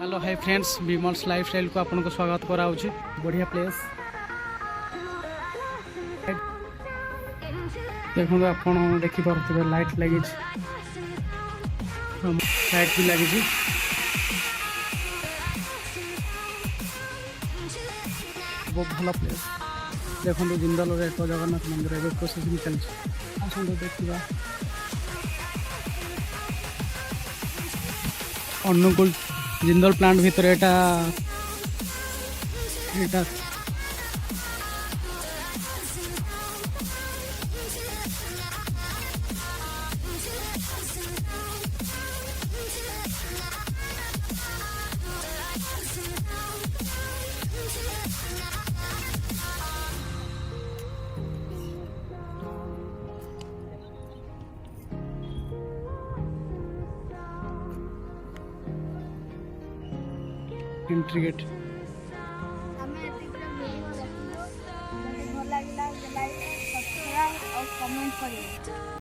Hello hi friends, Vimals lifestyle को आपको स्वागत कराऊँ। बढ़िया प्लेस देखो आप देखिपे लाइट लगी लाइट भी लगी बहुत भल प्लेस। देखो जिंदल एक जगन्नाथ मंदिर एवं प्रोसेसिंग चलती आसतु देखा अनुगुल जिंदल प्लांट भितर एटा एंट्री गेट। भल लगे लाइक सब्सक्राइब और कमेंट करिए।